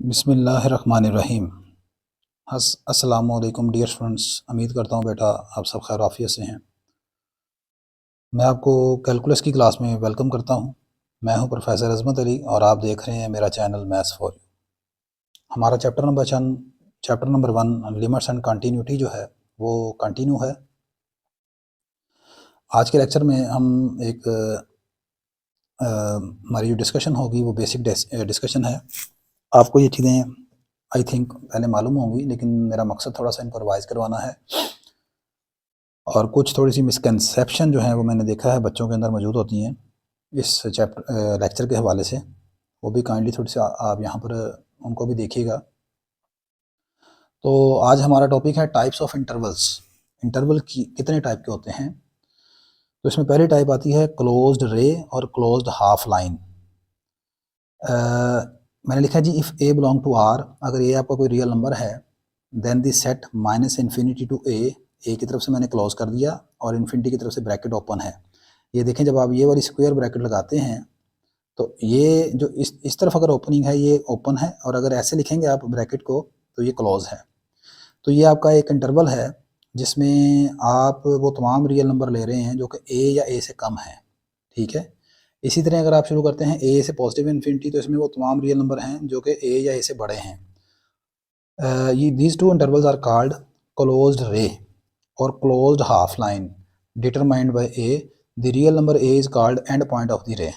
बिस्मिल्लाहिर्रहमानिर्रहीम। अस्सलामु अलैकुम डियर स्टूडेंट्स, उम्मीद करता हूँ बेटा आप सब खैर आफियत से हैं। मैं आपको कैलकुलस की क्लास में वेलकम करता हूँ। मैं हूँ प्रोफेसर अज़मत अली और आप देख रहे हैं मेरा चैनल मैथ्स फॉर यू। हमारा chapter number 1 limits and continuity जो है वो कंटिन्यू है। आज के लेक्चर में हम एक हमारी जो डिस्कशन होगी वो बेसिक डिस्कशन है। आपको ये चीज़ें आई थिंक पहले मालूम होंगी, लेकिन मेरा मकसद थोड़ा सा इनको रिवाइज़ करवाना है और कुछ थोड़ी सी मिसकंसेप्शन जो है वो मैंने देखा है बच्चों के अंदर मौजूद होती हैं इस लेक्चर के हवाले से। वो भी काइंडली थोड़ी सी आप यहाँ पर उनको भी देखिएगा। तो आज हमारा टॉपिक है टाइप्स ऑफ इंटरवल्स। इंटरवल की कितने टाइप के होते हैं? तो इसमें पहली टाइप आती है क्लोज्ड रे और क्लोज्ड हाफ लाइन। मैंने लिखा जी if a belong to R, अगर ए आपका कोई रियल नंबर है, then the set minus infinity to a की तरफ से मैंने क्लोज कर दिया और इन्फिनिटी की तरफ से ब्रैकेट ओपन है। ये देखें, जब आप ये वाली स्क्वायर ब्रैकेट लगाते हैं तो ये जो इस तरफ अगर ओपनिंग है ये ओपन है, और अगर ऐसे लिखेंगे आप ब्रैकेट को तो ये क्लोज है। तो ये आपका एक इंटरवल है जिसमें आप वो तमाम रियल नंबर ले रहे हैं जो कि ए या ए से कम है। ठीक है। इसी तरह अगर आप शुरू करते हैं ए से पॉजिटिव इन्फिनिटी, तो इसमें वो तमाम रियल नंबर हैं जो कि ए या ए से बड़े हैं। ये these two intervals are called closed ray और closed half line determined by a. The real number a is called end point of the ray.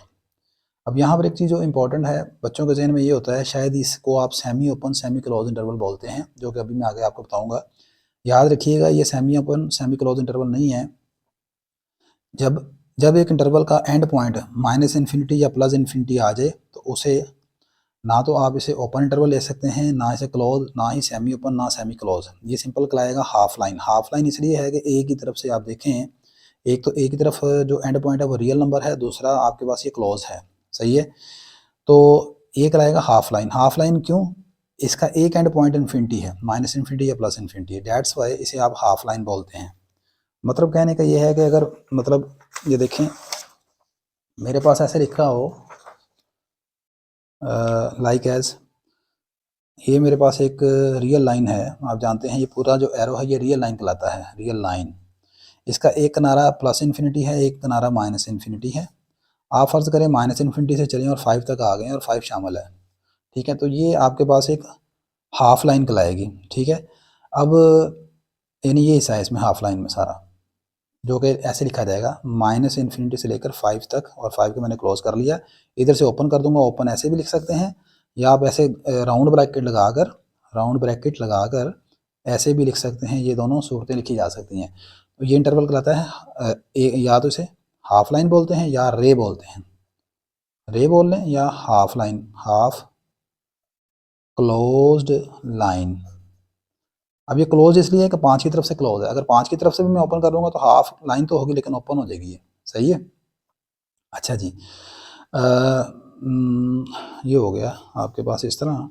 अब यहाँ पर एक चीज़ जो इंपॉर्टेंट है बच्चों के जहन में ये होता है, शायद इसको आप semi open semi close interval बोलते हैं, जो कि अभी मैं आगे आपको बताऊंगा। याद रखिएगा ये semi open semi close interval नहीं है। जब जब एक इंटरवल का एंड पॉइंट माइनस इन्फिनिटी या प्लस इन्फिनिटी आ जाए तो उसे ना तो आप इसे ओपन इंटरवल ले सकते हैं, ना इसे क्लोज, ना ही सेमी ओपन, ना सेमी क्लोज। ये सिंपल कहलाएगा हाफ लाइन। हाफ लाइन इसलिए है कि ए की तरफ से आप देखें, एक तो ए की तरफ जो एंड पॉइंट है वो रियल नंबर है, दूसरा आपके पास ये क्लोज है। सही है। तो ये कहलाएगा हाफ लाइन। हाफ लाइन क्यों? इसका एक एंड पॉइंट इन्फिनिटी है, माइनस इन्फिनिटी या प्लस इन्फिनिटी है, डेट्स वाई इसे आप हाफ लाइन बोलते हैं। मतलब कहने का ये है कि अगर मतलब ये देखें मेरे पास ऐसे लिखा हो लाइक एज, ये मेरे पास एक रियल लाइन है। आप जानते हैं ये पूरा जो एरो है ये रियल लाइन कहलाता है, रियल लाइन। इसका एक किनारा प्लस इन्फिनिटी है, एक किनारा माइनस इन्फिनिटी है। आप फ़र्ज़ करें माइनस इन्फिनिटी से चलें और 5 तक आ गए और 5 शामिल है। ठीक है, तो ये आपके पास एक हाफ लाइन कहलाएगी। ठीक है। अब यानी ये हिस्सा है इसमें हाफ लाइन में सारा, जो कि ऐसे लिखा जाएगा माइनस इन्फिनिटी से लेकर 5 तक, और 5 को मैंने क्लोज कर लिया। इधर से ओपन कर दूंगा, ओपन ऐसे भी लिख सकते हैं, या आप ऐसे राउंड ब्रैकेट लगाकर ऐसे भी लिख सकते हैं। ये दोनों सूरतें लिखी जा सकती हैं। तो ये इंटरवल कहलाता है या तो इसे हाफ लाइन बोलते हैं या रे बोलते हैं। रे बोल लें या half line, half closed line. अब ये क्लोज इसलिए है कि 5 की तरफ से क्लोज है। अगर 5 की तरफ से भी मैं ओपन कर लूँगा तो हाफ लाइन तो होगी लेकिन ओपन हो जाएगी ये। सही है। अच्छा जी। ये हो गया आपके पास इस तरह।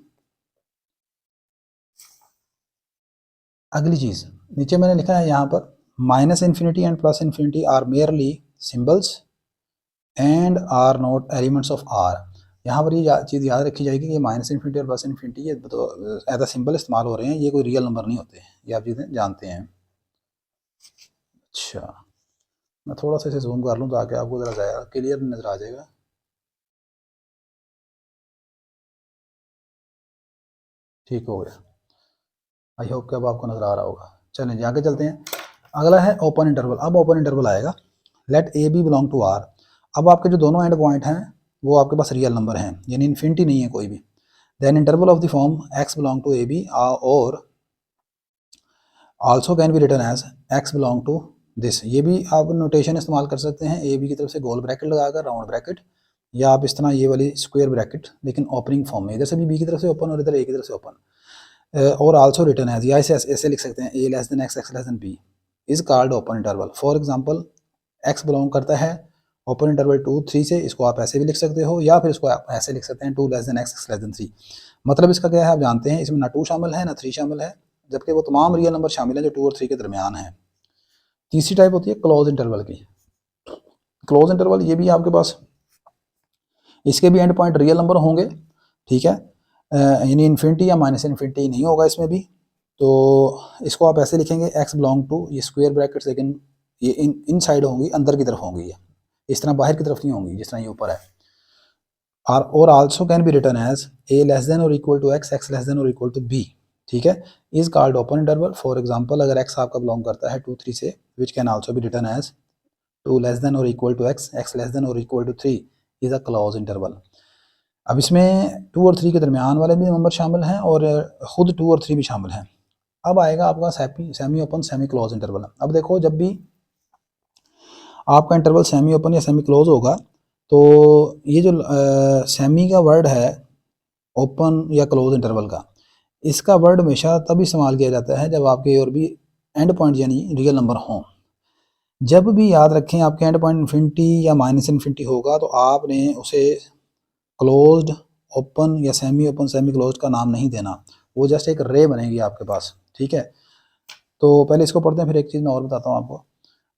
अगली चीज़ नीचे मैंने लिखा है यहाँ पर minus infinity and plus infinity are merely symbols and are not elements of r. यहाँ पर ये चीज़ याद रखी जाएगी कि माइनस इन्फिनिटी और प्लस इन्फिनिटी ये तो एज अ सिंबल इस्तेमाल हो रहे हैं, ये कोई रियल नंबर नहीं होते, ये आप चीज़ें जानते हैं। अच्छा, मैं थोड़ा सा इसे जूम कर लूँ ताकि आपको ज़रा ज़्यादा क्लियर नज़र आ जाएगा। ठीक हो गया। आई होप कि अब आपको नज़र आ रहा होगा। चलें जी आगे चलते हैं। अगला है ओपन इंटरवल। अब ओपन इंटरवल आएगा, let a b belong to r. अब आपके जो दोनों एंड पॉइंट हैं वो आपके पास रियल नंबर हैं, यानी इन्फिनिटी नहीं है कोई भी। Then interval of the form x belong to a b और also can be written as x belong to this. ये भी आप नोटेशन इस्तेमाल कर सकते हैं, ए बी की तरफ से गोल ब्रैकेट लगाकर राउंड ब्रैकेट, या आप इस तरह ये वाली स्क्वायर ब्रैकेट लेकिन ओपनिंग फॉर्म में, इधर से भी बी की तरफ से ओपन और इधर ए की तरफ से ओपन। और आल्सो रिटर्न एज, या ऐसे लिख सकते हैं a less than x, x less than b is called open interval. For example x belong करता है ओपन इंटरवल 2 3 से, इसको आप ऐसे भी लिख सकते हो या फिर इसको आप ऐसे लिख सकते हैं 2 less than x, x less then 3। मतलब इसका क्या है आप जानते हैं, इसमें ना 2 शामिल है ना 3 शामिल है, जबकि वो तमाम रियल नंबर शामिल हैं जो 2 और 3 के दरमियान है। तीसरी टाइप होती है क्लोज इंटरवल की। क्लोज इंटरवल ये भी आपके पास, इसके भी एंड पॉइंट रियल नंबर होंगे। ठीक है। यानी इन्फिनिटी या माइनस इन्फिनिटी नहीं होगा इसमें भी। तो इसको आप ऐसे लिखेंगे x बिलोंग टू, ये स्क्वायर ब्रैकेट लेकिन ये इन साइड होंगी, अंदर की तरफ होंगी, ये इस तरह बाहर की तरफ नहीं होंगी जिस तरह ये ऊपर है। और also can be written as a less than और equal to x, x less than और इक्वल टू b, ठीक है। Is called open interval. For example अगर x आपका बिलोंग करता है 2 3 से, which can also be written as 2 less than और equal to x, x less than और equal to 3 is a close interval. अब इसमें 2 और 3 के दरमियान वाले भी नंबर शामिल हैं और खुद 2 और 3 भी शामिल हैं। अब आएगा आपका semi open semi close interval. अब देखो जब भी आपका इंटरवल सेमी ओपन या सेमी क्लोज होगा तो ये जो सेमी का वर्ड है ओपन या क्लोज इंटरवल का, इसका वर्ड हमेशा तब इस्तेमाल किया जाता है जब आपके और भी एंड पॉइंट यानी रियल नंबर हों। जब भी याद रखें आपके एंड पॉइंट इन्फिनिटी या माइनस इन्फिनिटी होगा तो आपने उसे क्लोज्ड, ओपन या सेमी ओपन सेमी क्लोज्ड का नाम नहीं देना, वो जस्ट एक रे बनेगी आपके पास, ठीक है। तो पहले इसको पढ़ते हैं, फिर एक चीज़ मैं और बताता हूँ आपको।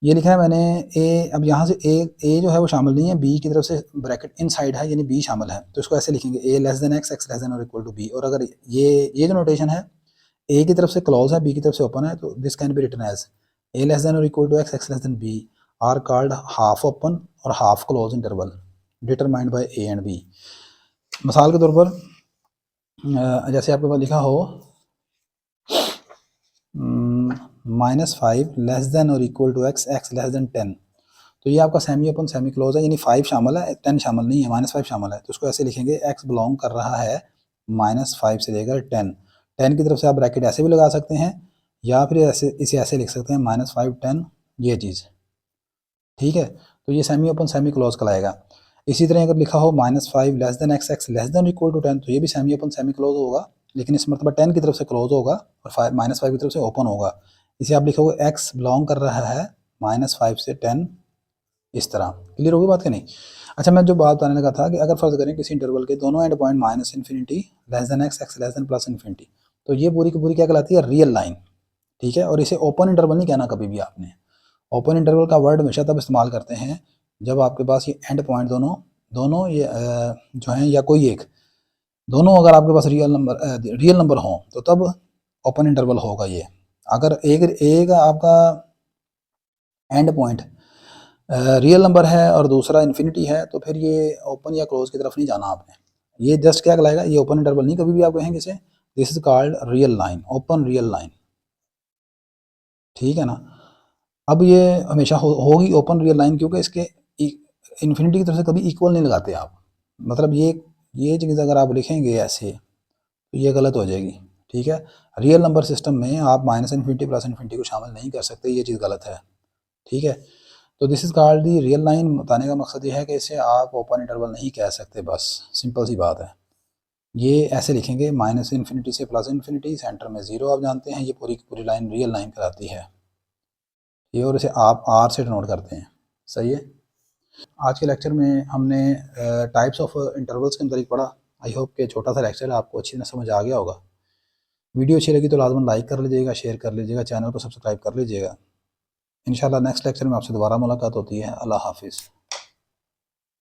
ये लिखा है मैंने ए, अब यहाँ से ए जो है वो शामिल नहीं है, बी की तरफ से ब्रैकेट इन साइड है यानी बी शामिल है, तो इसको ऐसे लिखेंगे a less than x, x less than और इक्वल टू बी। और अगर ये जो नोटेशन है ए की तरफ से क्लोज है, बी की तरफ से ओपन है, तो this can be written as a less than और equal to x, x less than b are called half open और half close interval determined by a and b. मिसाल के तौर पर जैसे आपके पास लिखा हो -5 लेस देन और equal to x, x less than 10, तो ये आपका सेमी ओपन सेमी क्लोज है, यानी 5 शामिल है, 10 शामिल नहीं है, -5 शामिल है। तो उसको ऐसे लिखेंगे x बिलोंग कर रहा है -5 से लेकर 10। 10 की तरफ से आप ब्रैकेट ऐसे भी लगा सकते हैं या फिर ऐसे इसे ऐसे लिख सकते हैं -5 10, ये चीज़, ठीक है। तो ये सेमी ओपन सेमी क्लोज कहलाएगा। इसी तरह अगर लिखा हो -5 less than x, x less than equal to 10, तो ये भी सेमी ओपन सेमी क्लोज होगा, लेकिन इस मरतबा 10 की तरफ से क्लोज होगा और -5 की तरफ से ओपन होगा। इसे आप लिखोगे x बिलोंग कर रहा है -5 से 10, इस तरह। क्लियर होगी बात कि नहीं? अच्छा, मैं जो बात बताने लगा था कि अगर फर्ज करें किसी इंटरवल के दोनों and point minus infinity less than x, x less then plus infinity, तो ये पूरी की पूरी क्या कहलाती है? रियल लाइन, ठीक है। और इसे ओपन इंटरवल नहीं कहना कभी भी आपने। ओपन इंटरवल का वर्ड हमेशा तब इस्तेमाल करते हैं जब आपके पास ये एंड पॉइंट दोनों ये जो हैं या कोई एक, दोनों अगर आपके पास रियल नंबर हों तो तब ओपन इंटरवल होगा ये। अगर एक आपका एंड पॉइंट रियल नंबर है और दूसरा इन्फिनिटी है तो फिर ये ओपन या क्लोज की तरफ नहीं जाना आपने। ये जस्ट क्या कहलाएगा? ये ओपन इंटरवल नहीं कभी भी आप कहेंगे इसे, this is called real line, open real line, ठीक है ना। अब ये हमेशा होगी ओपन रियल लाइन, क्योंकि इसके इन्फिनिटी की तरफ से कभी इक्वल नहीं लगाते आप। मतलब ये चीज़ अगर आप लिखेंगे ऐसे तो ये गलत हो जाएगी, ठीक है। रियल नंबर सिस्टम में आप माइनस इन्फिनिटी प्लस इन्फिनिटी को शामिल नहीं कर सकते, ये चीज़ गलत है, ठीक है। तो this is called the real line. बताने का मकसद ये है कि इसे आप ओपन इंटरवल नहीं कह सकते, बस सिंपल सी बात है। ये ऐसे लिखेंगे माइनस इन्फिनिटी से प्लस इन्फिनिटी, सेंटर में 0 आप जानते हैं, ये पूरी की पूरी लाइन रियल लाइन कहलाती है ये, और इसे आप आर से डिनोट करते हैं, सही है। आज के लेक्चर में हमने टाइप्स ऑफ इंटरवल्स के अंदर पढ़ा। आई होप कि छोटा सा लेक्चर आपको अच्छी तरह समझ आ गया होगा। वीडियो अच्छी लगी तो लाजमन लाइक कर लीजिएगा, शेयर कर लीजिएगा, चैनल को सब्सक्राइब कर लीजिएगा। इंशाल्लाह नेक्स्ट लेक्चर में आपसे दोबारा मुलाकात होती है। अल्लाह हाफिज़।